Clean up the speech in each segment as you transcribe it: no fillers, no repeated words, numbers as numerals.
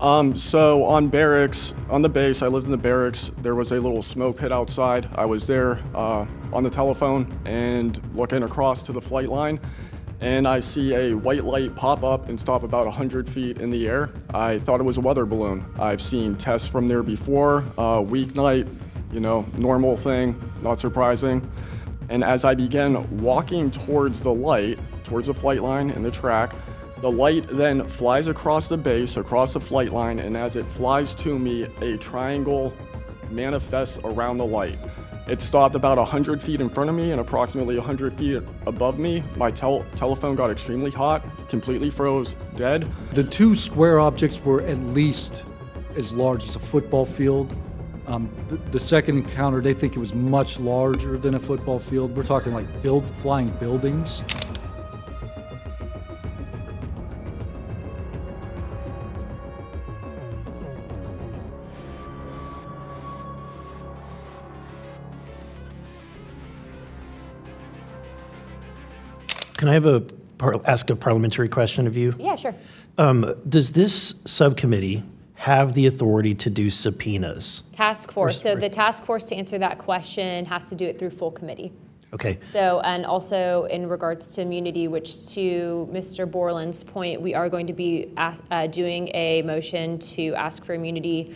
So on the base, I lived in the barracks. There was a little smoke pit outside. I was there on the telephone and looking across to the flight line, and I see a white light pop up and stop about 100 feet in the air. I thought it was a weather balloon. I've seen tests from there before, weeknight, normal thing, not surprising. And as I began walking towards the light, towards the flight line and the track, the light then flies across the base, across the flight line, and as it flies to me, a triangle manifests around the light. It stopped about 100 feet in front of me and approximately 100 feet above me. My telephone got extremely hot, completely froze, dead. The two square objects were at least as large as a football field. The second encounter, they think it was much larger than a football field. We're talking like flying buildings. Can I ask a parliamentary question of you? Yeah, sure. Does this subcommittee have the authority to do subpoenas? Task force. So the task force, to answer that question, has to do it through full committee. Okay. So, and also in regards to immunity, which to Mr. Borland's point, we are going to be doing a motion to ask for immunity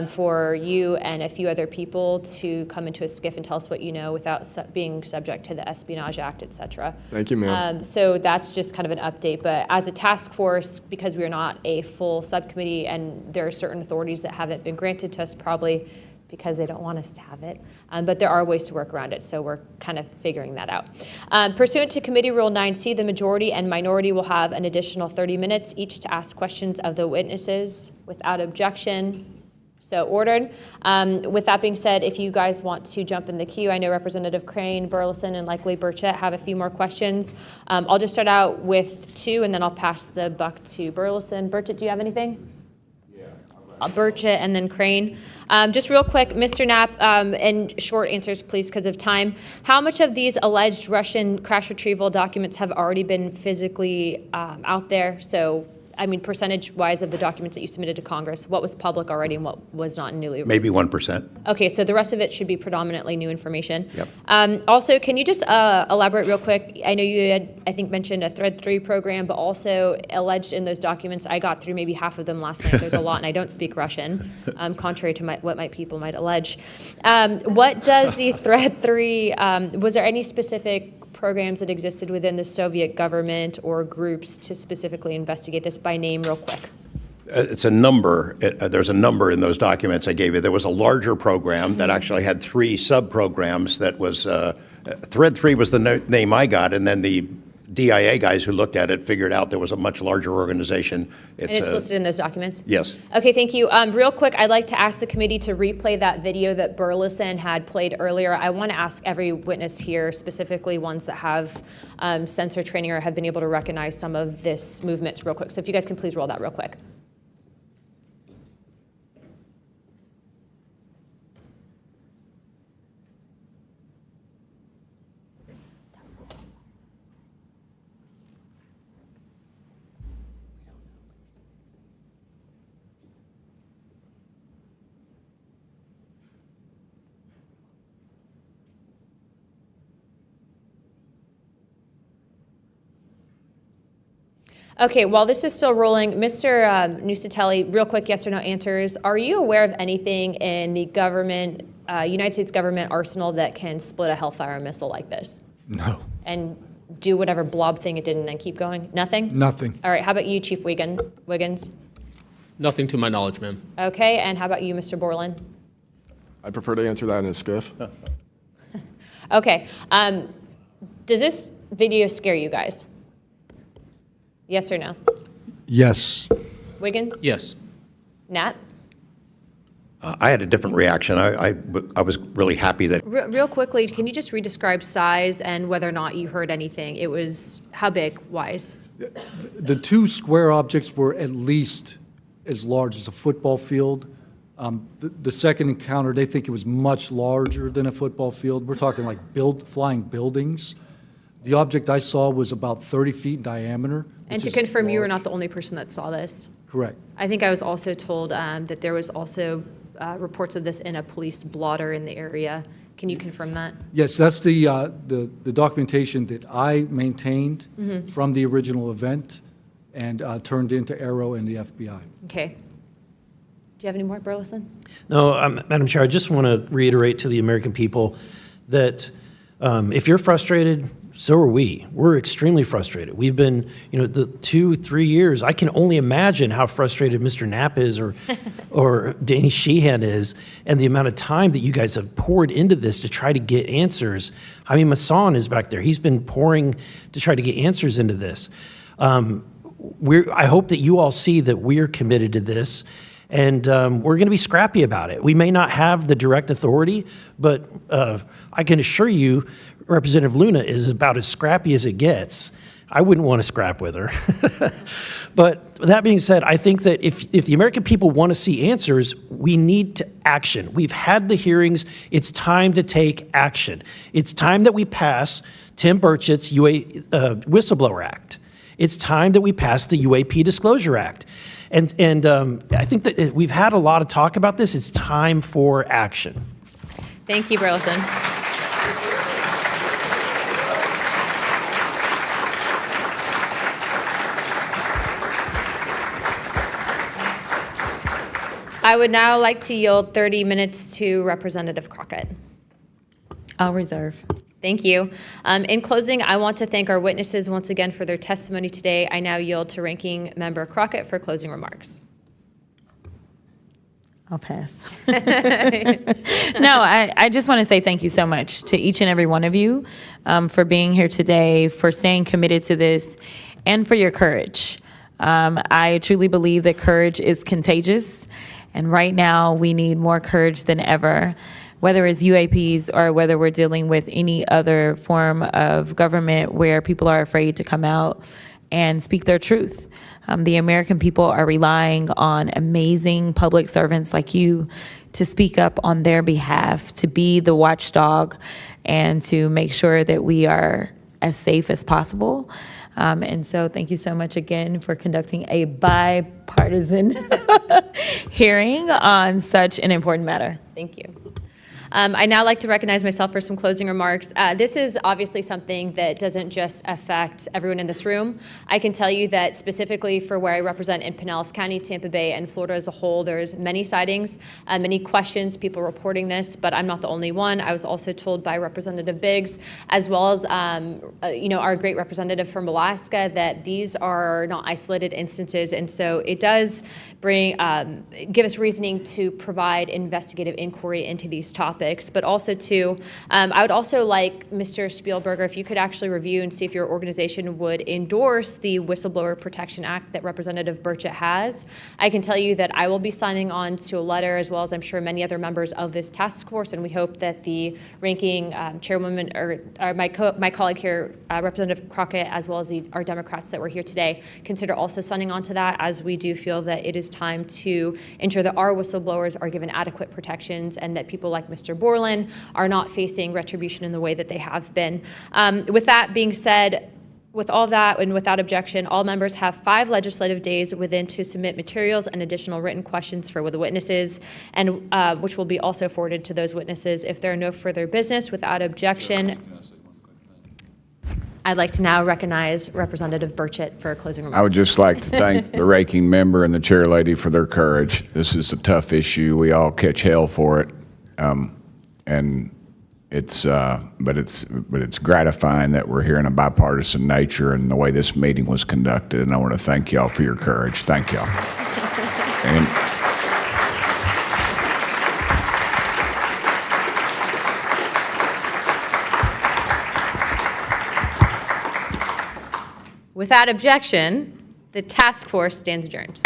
for you and a few other people to come into a skiff and tell us what you know without being subject to the Espionage Act, et cetera. Thank you, ma'am. So that's just kind of an update. But as a task force, because we are not a full subcommittee and there are certain authorities that haven't been granted to us, probably because they don't want us to have it. But there are ways to work around it, so we're kind of figuring that out. Pursuant to Committee Rule 9C, the majority and minority will have an additional 30 minutes each to ask questions of the witnesses without objection. So ordered. With that being said, if you guys want to jump in the queue, I know Representative Crane, Burleson, and likely Burchett have a few more questions. I'll just start out with two, and then I'll pass the buck to Burleson. Burchett, do you have anything? Burchett and then Crane. Just real quick, Mr. Knapp, and short answers, please, because of time. How much of these alleged Russian crash retrieval documents have already been physically out there? So, I mean, percentage-wise of the documents that you submitted to Congress, what was public already and what was not newly released? Maybe 1%. Okay, so the rest of it should be predominantly new information. Yep. Also, can you just elaborate real quick? I know you had, I think, mentioned a Thread 3 program, but also alleged in those documents, I got through maybe half of them last night. There's a lot, and I don't speak Russian, contrary to what my people might allege. What does the Thread 3, was there any specific programs that existed within the Soviet government or groups to specifically investigate this by name real quick? It's a number. There's a number in those documents I gave you. There was a larger program that actually had 3 sub-programs that was, Thread 3 was the name I got, and then the DIA guys who looked at it figured out there was a much larger organization. And it's listed in those documents? Yes. Okay, thank you. Real quick, I'd like to ask the committee to replay that video that Burleson had played earlier. I want to ask every witness here, specifically ones that have sensor training or have been able to recognize some of this movements real quick. So if you guys can please roll that real quick. Okay, while this is still rolling, Mr. Nusatelli, real quick yes or no answers. Are you aware of anything in the government, United States government arsenal that can split a Hellfire missile like this? No. And do whatever blob thing it did and then keep going? Nothing? Nothing. All right, how about you, Chief Wiggins? Nothing to my knowledge, ma'am. Okay, and how about you, Mr. Borland? I prefer to answer that in a skiff. Okay, does this video scare you guys? Yes or no? Yes. Wiggins? Yes. Nat? I had a different reaction. I was really happy that. Real quickly, can you just re-describe size and whether or not you heard anything? It was, how big, wise? The two square objects were at least as large as a football field. The second encounter, they think it was much larger than a football field. We're talking like flying buildings. The object I saw was about 30 feet in diameter. And to confirm, you were not the only person that saw this? Correct. I think I was also told that there was also reports of this in a police blotter in the area. Can you confirm that? Yes, that's the documentation that I maintained from the original event and turned into Arrow and the FBI. Okay. Do you have any more, Burleson? No, Madam Chair, I just want to reiterate to the American people that if you're frustrated, so are we. We're extremely frustrated. We've been, the 2-3 years, I can only imagine how frustrated Mr. Knapp is or Danny Sheehan is, and the amount of time that you guys have poured into this to try to get answers. I mean, Masson is back there. He's been pouring to try to get answers into this. I hope that you all see that we're committed to this, and we're going to be scrappy about it. We may not have the direct authority, but I can assure you Representative Luna is about as scrappy as it gets. I wouldn't want to scrap with her. But that being said, I think that if the American people want to see answers, we need to action. We've had the hearings. It's time to take action. It's time that we pass Tim Burchett's Whistleblower Act. It's time that we pass the UAP Disclosure Act. And I think that we've had a lot of talk about this. It's time for action. Thank you, Burleson. I would now like to yield 30 minutes to Representative Crockett. I'll reserve. Thank you. In closing, I want to thank our witnesses once again for their testimony today. I now yield to Ranking Member Crockett for closing remarks. I'll pass. No, I just want to say thank you so much to each and every one of you for being here today, for staying committed to this, and for your courage. I truly believe that courage is contagious, and right now we need more courage than ever, whether it's UAPs or whether we're dealing with any other form of government where people are afraid to come out and speak their truth. The American people are relying on amazing public servants like you to speak up on their behalf, to be the watchdog, and to make sure that we are as safe as possible. And so thank you so much again for conducting a bipartisan hearing on such an important matter. Thank you. I'd now like to recognize myself for some closing remarks. This is obviously something that doesn't just affect everyone in this room. I can tell you that specifically for where I represent in Pinellas County, Tampa Bay, and Florida as a whole, there's many sightings, many questions, people reporting this, but I'm not the only one. I was also told by Representative Biggs, as well as our great representative from Alaska, that these are not isolated instances, and so it does give us reasoning to provide investigative inquiry into these topics. But also too, I would also like Mr. Spielberger, if you could actually review and see if your organization would endorse the Whistleblower Protection Act that Representative Burchett has. I can tell you that I will be signing on to a letter, as well as I'm sure many other members of this task force, and we hope that the ranking chairwoman, or my colleague here, Representative Crockett, as well as our Democrats that were here today, consider also signing on to that, as we do feel that it is time to ensure that our whistleblowers are given adequate protections and that people like Mr. Borland are not facing retribution in the way that they have been. With that being said, with all that and without objection, all members have 5 legislative days within to submit materials and additional written questions for the witnesses, and which will be also forwarded to those witnesses. If there are no further business, without objection, I'd like to now recognize Representative Burchett for closing remarks. I would just like to thank the ranking member and the chair lady for their courage. This is a tough issue. We all catch hell for it. And it's gratifying that we're here in a bipartisan nature and the way this meeting was conducted. And I want to thank y'all for your courage. Thank y'all. And without objection, the task force stands adjourned.